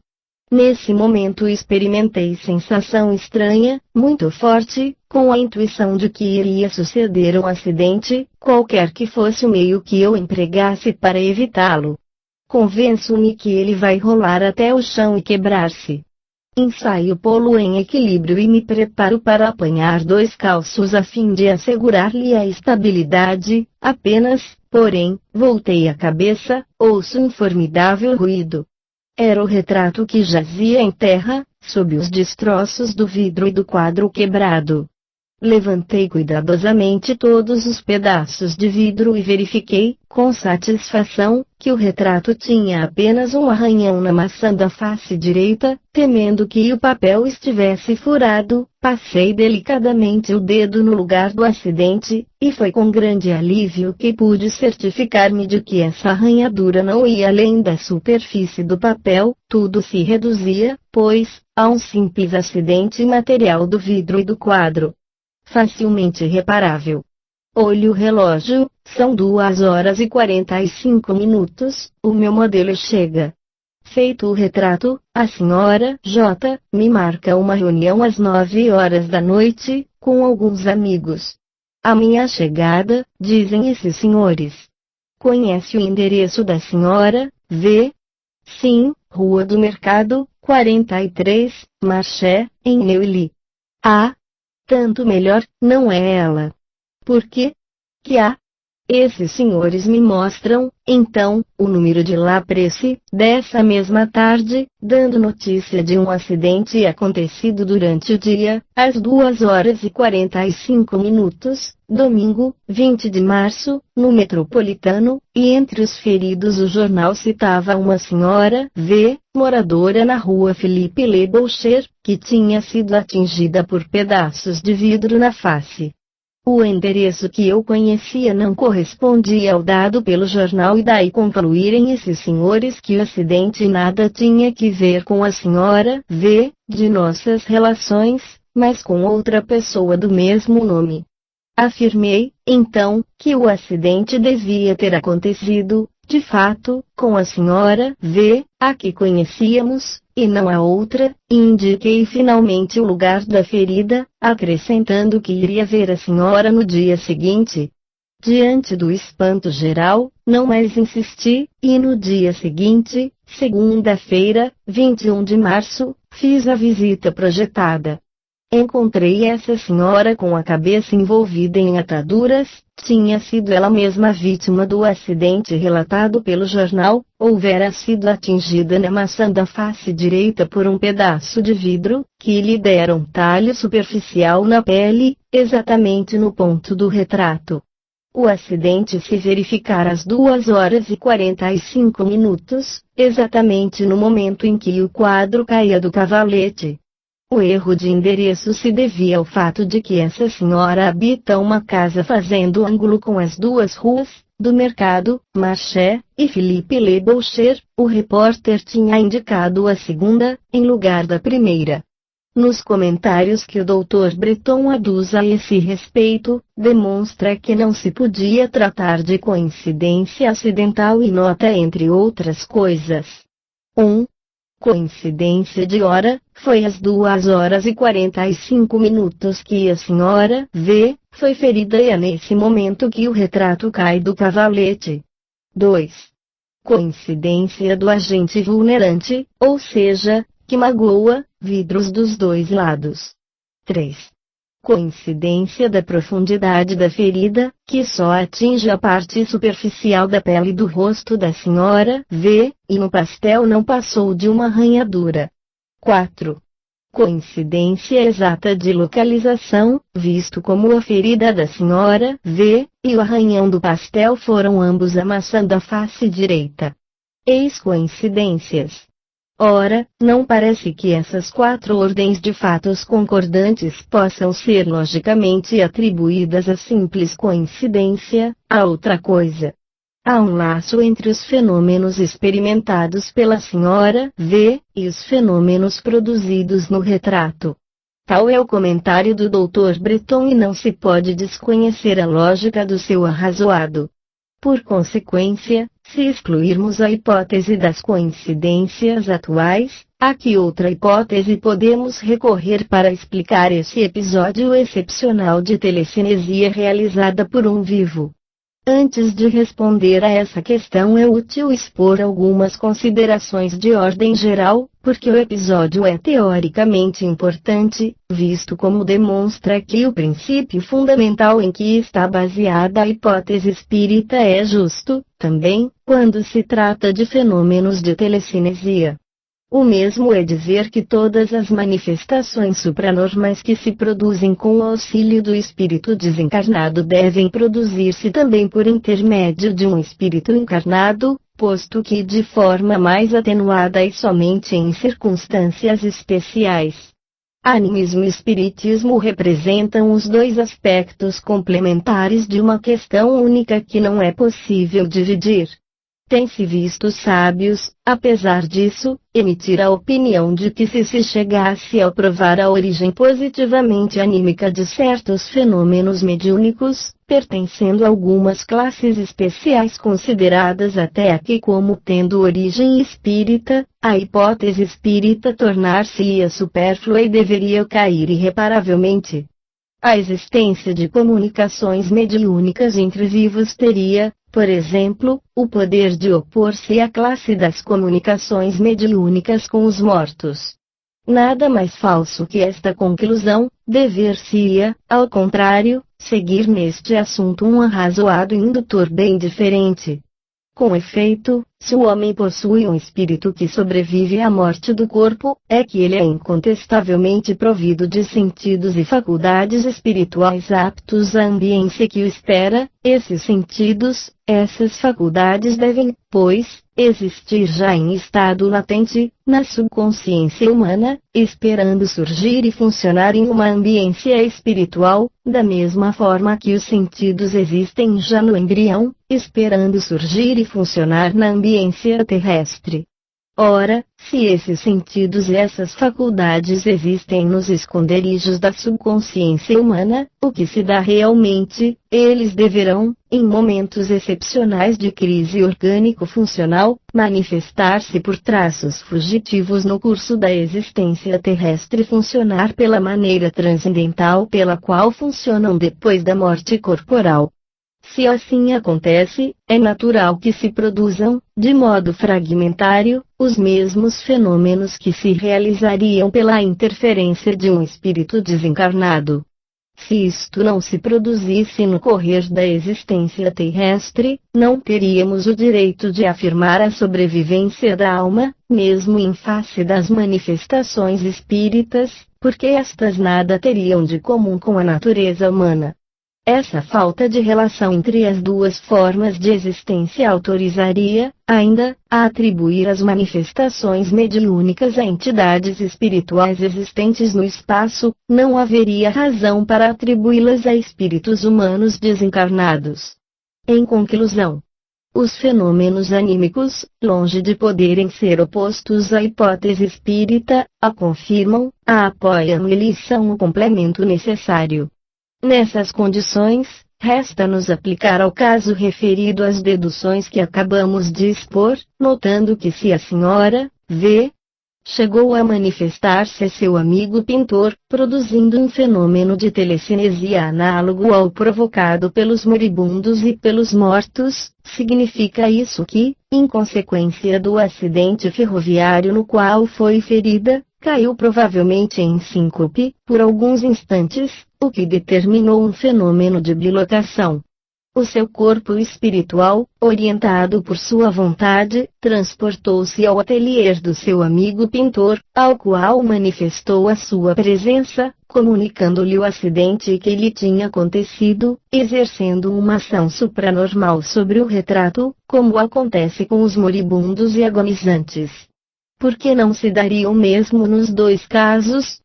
Nesse momento experimentei sensação estranha, muito forte, com a intuição de que iria suceder um acidente, qualquer que fosse o meio que eu empregasse para evitá-lo. Convenço-me que ele vai rolar até o chão e quebrar-se. Ensaio pô-lo em equilíbrio e me preparo para apanhar 2 calços a fim de assegurar-lhe a estabilidade, apenas, porém, voltei a cabeça, ouço um formidável ruído. Era o retrato que jazia em terra, sob os destroços do vidro e do quadro quebrado. Levantei cuidadosamente todos os pedaços de vidro e verifiquei, com satisfação, que o retrato tinha apenas um arranhão na maçã da face direita. Temendo que o papel estivesse furado, passei delicadamente o dedo no lugar do acidente, e foi com grande alívio que pude certificar-me de que essa arranhadura não ia além da superfície do papel. Tudo se reduzia, pois, a um simples acidente material do vidro e do quadro. Facilmente reparável. Olhe o relógio, são 2h45, o meu modelo chega. Feito o retrato, a senhora J. me marca uma reunião às 9h da noite, com alguns amigos. A minha chegada, dizem esses senhores. Conhece o endereço da senhora V? Sim, Rua do Mercado, 43, Marché, em Neuilly. Ah! Tanto melhor, não é ela. Por quê? Que há? Esses senhores me mostram, então, o número de La Presse, dessa mesma tarde, dando notícia de um acidente acontecido durante o dia, às 2h45, domingo, 20 de março, no Metropolitano, e entre os feridos o jornal citava uma senhora V, moradora na rua Philippe Le Boucher, que tinha sido atingida por pedaços de vidro na face. O endereço que eu conhecia não correspondia ao dado pelo jornal e daí concluírem esses senhores que o acidente nada tinha que ver com a senhora V, de nossas relações, mas com outra pessoa do mesmo nome. Afirmei, então, que o acidente devia ter acontecido, de fato, com a senhora V, a que conhecíamos, e não a outra, e indiquei finalmente o lugar da ferida, acrescentando que iria ver a senhora no dia seguinte. Diante do espanto geral, não mais insisti, e no dia seguinte, segunda-feira, 21 de março, fiz a visita projetada. Encontrei essa senhora com a cabeça envolvida em ataduras, tinha sido ela mesma vítima do acidente relatado pelo jornal, houvera sido atingida na maçã da face direita por um pedaço de vidro, que lhe dera um talho superficial na pele, exatamente no ponto do retrato. O acidente se verificara às 2h45, exatamente no momento em que o quadro caía do cavalete. O erro de endereço se devia ao fato de que essa senhora habita uma casa fazendo ângulo com as 2 ruas, do Mercado, Marché, e Philippe Le Boucher. O repórter tinha indicado a segunda, em lugar da primeira. Nos comentários que o Dr. Breton aduz a esse respeito, demonstra que não se podia tratar de coincidência acidental e nota entre outras coisas. 1. Coincidência de hora, foi às 2h45 que a senhora V foi ferida e é nesse momento que o retrato cai do cavalete. 2. Coincidência do agente vulnerante, ou seja, que magoa, vidros dos dois lados. 3. Coincidência da profundidade da ferida, que só atinge a parte superficial da pele do rosto da senhora V, e no pastel não passou de uma arranhadura. 4. Coincidência exata de localização, visto como a ferida da senhora V, e o arranhão do pastel foram ambos a maçã da face direita. Eis coincidências. Ora, não parece que essas 4 ordens de fatos concordantes possam ser logicamente atribuídas a simples coincidência, a outra coisa. Há um laço entre os fenômenos experimentados pela senhora V, e os fenômenos produzidos no retrato. Tal é o comentário do Dr. Breton e não se pode desconhecer a lógica do seu arrazoado. Por consequência, se excluirmos a hipótese das coincidências atuais, a que outra hipótese podemos recorrer para explicar esse episódio excepcional de telecinesia realizada por um vivo? Antes de responder a essa questão é útil expor algumas considerações de ordem geral, porque o episódio é teoricamente importante, visto como demonstra que o princípio fundamental em que está baseada a hipótese espírita é justo, também, quando se trata de fenômenos de telecinesia. O mesmo é dizer que todas as manifestações supranormais que se produzem com o auxílio do espírito desencarnado devem produzir-se também por intermédio de um espírito encarnado, posto que de forma mais atenuada e somente em circunstâncias especiais. Animismo e espiritismo representam os dois aspectos complementares de uma questão única que não é possível dividir. Tem-se visto sábios, apesar disso, emitir a opinião de que se chegasse a provar a origem positivamente anímica de certos fenômenos mediúnicos, pertencendo a algumas classes especiais consideradas até aqui como tendo origem espírita, a hipótese espírita tornar-se-ia supérflua e deveria cair irreparavelmente. A existência de comunicações mediúnicas entre vivos teria, por exemplo, o poder de opor-se à classe das comunicações mediúnicas com os mortos. Nada mais falso que esta conclusão, dever-se-ia, ao contrário, seguir neste assunto um arrazoado indutor bem diferente. Com efeito, se o homem possui um espírito que sobrevive à morte do corpo, é que ele é incontestavelmente provido de sentidos e faculdades espirituais aptos à ambiência que o espera. Esses sentidos, essas faculdades devem, pois, existir já em estado latente, na subconsciência humana, esperando surgir e funcionar em uma ambiência espiritual, da mesma forma que os sentidos existem já no embrião, esperando surgir e funcionar na ambiência terrestre. Ora, se esses sentidos e essas faculdades existem nos esconderijos da subconsciência humana, o que se dá realmente, eles deverão, em momentos excepcionais de crise orgânico-funcional, manifestar-se por traços fugitivos no curso da existência terrestre e funcionar pela maneira transcendental pela qual funcionam depois da morte corporal. Se assim acontece, é natural que se produzam, de modo fragmentário, os mesmos fenômenos que se realizariam pela interferência de um espírito desencarnado. Se isto não se produzisse no correr da existência terrestre, não teríamos o direito de afirmar a sobrevivência da alma, mesmo em face das manifestações espíritas, porque estas nada teriam de comum com a natureza humana. Essa falta de relação entre as duas formas de existência autorizaria, ainda, a atribuir as manifestações mediúnicas a entidades espirituais existentes no espaço, não haveria razão para atribuí-las a espíritos humanos desencarnados. Em conclusão, os fenômenos anímicos, longe de poderem ser opostos à hipótese espírita, a confirmam, a apoiam e lhes são o complemento necessário. Nessas condições, resta-nos aplicar ao caso referido as deduções que acabamos de expor, notando que se a senhora V chegou a manifestar-se a seu amigo pintor, produzindo um fenômeno de telecinesia análogo ao provocado pelos moribundos e pelos mortos. Significa isso que, em consequência do acidente ferroviário no qual foi ferida, caiu provavelmente em síncope, por alguns instantes, o que determinou um fenômeno de bilotação. O seu corpo espiritual, orientado por sua vontade, transportou-se ao ateliê do seu amigo pintor, ao qual manifestou a sua presença, comunicando-lhe o acidente que lhe tinha acontecido, exercendo uma ação supranormal sobre o retrato, como acontece com os moribundos e agonizantes. Por que não se daria o mesmo nos dois casos?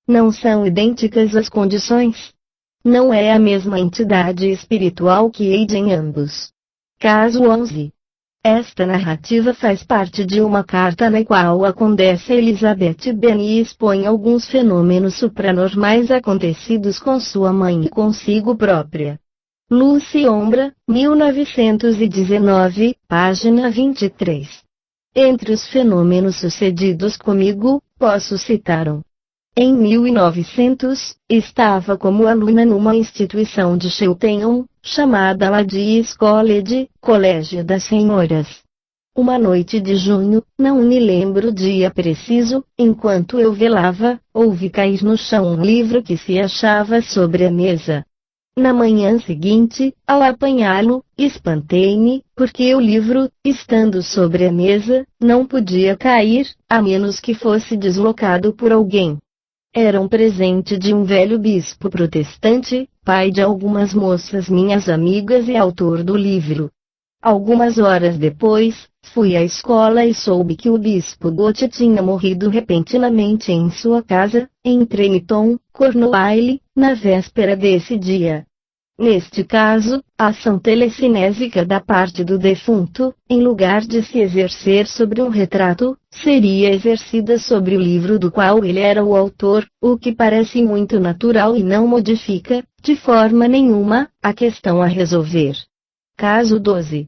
Não são idênticas as condições? Não é a mesma entidade espiritual que age em ambos. Caso 11. Esta narrativa faz parte de uma carta na qual a Condessa Elizabeth Bennet expõe alguns fenômenos supranormais acontecidos com sua mãe e consigo própria. Luz e Sombra, 1919, página 23. Entre os fenômenos sucedidos comigo, posso citar um. Em 1900, estava como aluna numa instituição de Cheltenham, chamada Ladies College, Colégio das Senhoras. Uma noite de junho, não me lembro o dia preciso, enquanto eu velava, ouvi cair no chão um livro que se achava sobre a mesa. Na manhã seguinte, ao apanhá-lo, espantei-me, porque o livro, estando sobre a mesa, não podia cair, a menos que fosse deslocado por alguém. Era um presente de um velho bispo protestante, pai de algumas moças minhas amigas e autor do livro. Algumas horas depois, fui à escola e soube que o bispo Gotti tinha morrido repentinamente em sua casa, em Treniton, Cornwall, na véspera desse dia. Neste caso, a ação telecinésica da parte do defunto, em lugar de se exercer sobre um retrato, seria exercida sobre o livro do qual ele era o autor, o que parece muito natural e não modifica, de forma nenhuma, a questão a resolver. Caso 12.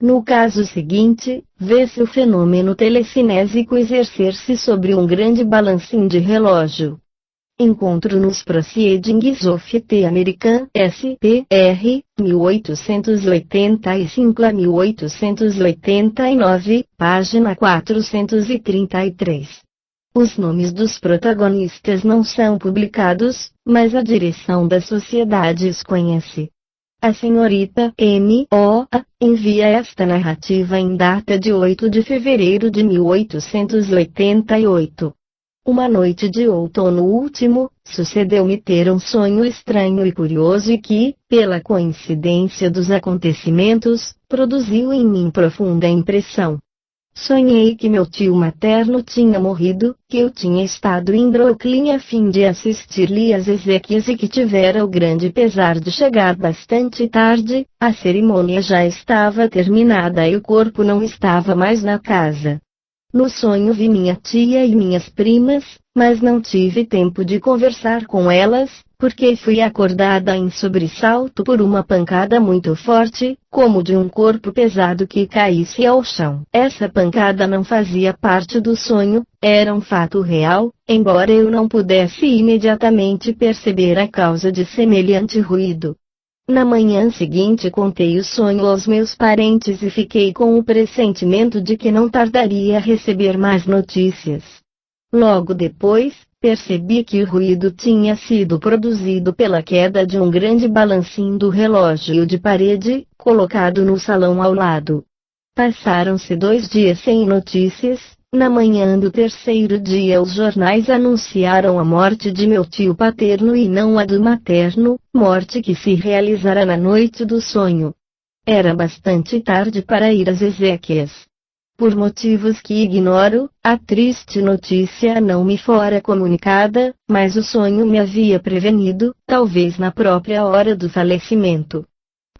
No caso seguinte, vê-se o fenômeno telecinésico exercer-se sobre um grande balancim de relógio. Encontro nos Proceedings of the American S.P.R., 1885 a 1889, página 433. Os nomes dos protagonistas não são publicados, mas a direção da sociedade os conhece. A senhorita M.O.A. envia esta narrativa em data de 8 de fevereiro de 1888. Uma noite de outono último, sucedeu-me ter um sonho estranho e curioso e que, pela coincidência dos acontecimentos, produziu em mim profunda impressão. Sonhei que meu tio materno tinha morrido, que eu tinha estado em Brooklyn a fim de assistir-lhe às exéquias e que tivera o grande pesar de chegar bastante tarde, a cerimônia já estava terminada e o corpo não estava mais na casa. No sonho vi minha tia e minhas primas, mas não tive tempo de conversar com elas, porque fui acordada em sobressalto por uma pancada muito forte, como de um corpo pesado que caísse ao chão. Essa pancada não fazia parte do sonho, era um fato real, embora eu não pudesse imediatamente perceber a causa de semelhante ruído. Na manhã seguinte contei o sonho aos meus parentes e fiquei com o pressentimento de que não tardaria a receber mais notícias. Logo depois, percebi que o ruído tinha sido produzido pela queda de um grande balancim do relógio de parede, colocado no salão ao lado. Passaram-se 2 dias sem notícias. Na manhã do terceiro dia os jornais anunciaram a morte de meu tio paterno e não a do materno, morte que se realizara na noite do sonho. Era bastante tarde para ir às exéquias. Por motivos que ignoro, a triste notícia não me fora comunicada, mas o sonho me havia prevenido, talvez na própria hora do falecimento.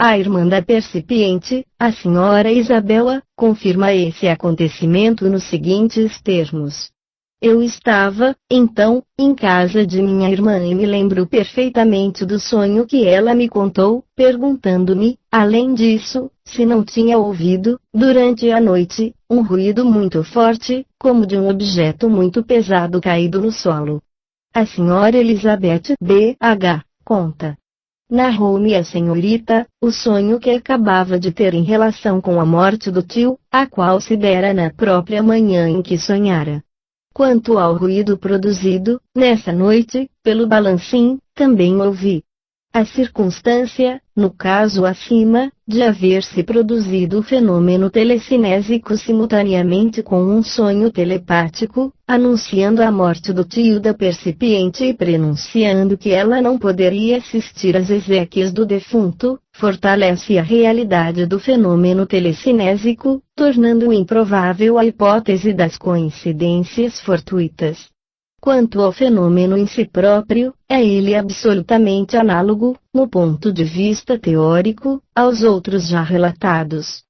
A irmã da percipiente, a senhora Isabela, confirma esse acontecimento nos seguintes termos. Eu estava, então, em casa de minha irmã e me lembro perfeitamente do sonho que ela me contou, perguntando-me, além disso, se não tinha ouvido, durante a noite, um ruído muito forte, como de um objeto muito pesado caído no solo. A senhora Elizabeth B.H. conta. Narrou-me a senhorita, o sonho que acabava de ter em relação com a morte do tio, a qual se dera na própria manhã em que sonhara. Quanto ao ruído produzido, nessa noite, pelo balancim, também ouvi. A circunstância, no caso acima, de haver-se produzido o fenômeno telecinésico simultaneamente com um sonho telepático, anunciando a morte do tio da percipiente e prenunciando que ela não poderia assistir às exéquias do defunto, fortalece a realidade do fenômeno telecinésico, tornando improvável a hipótese das coincidências fortuitas. Quanto ao fenômeno em si próprio, é ele absolutamente análogo, no ponto de vista teórico, aos outros já relatados.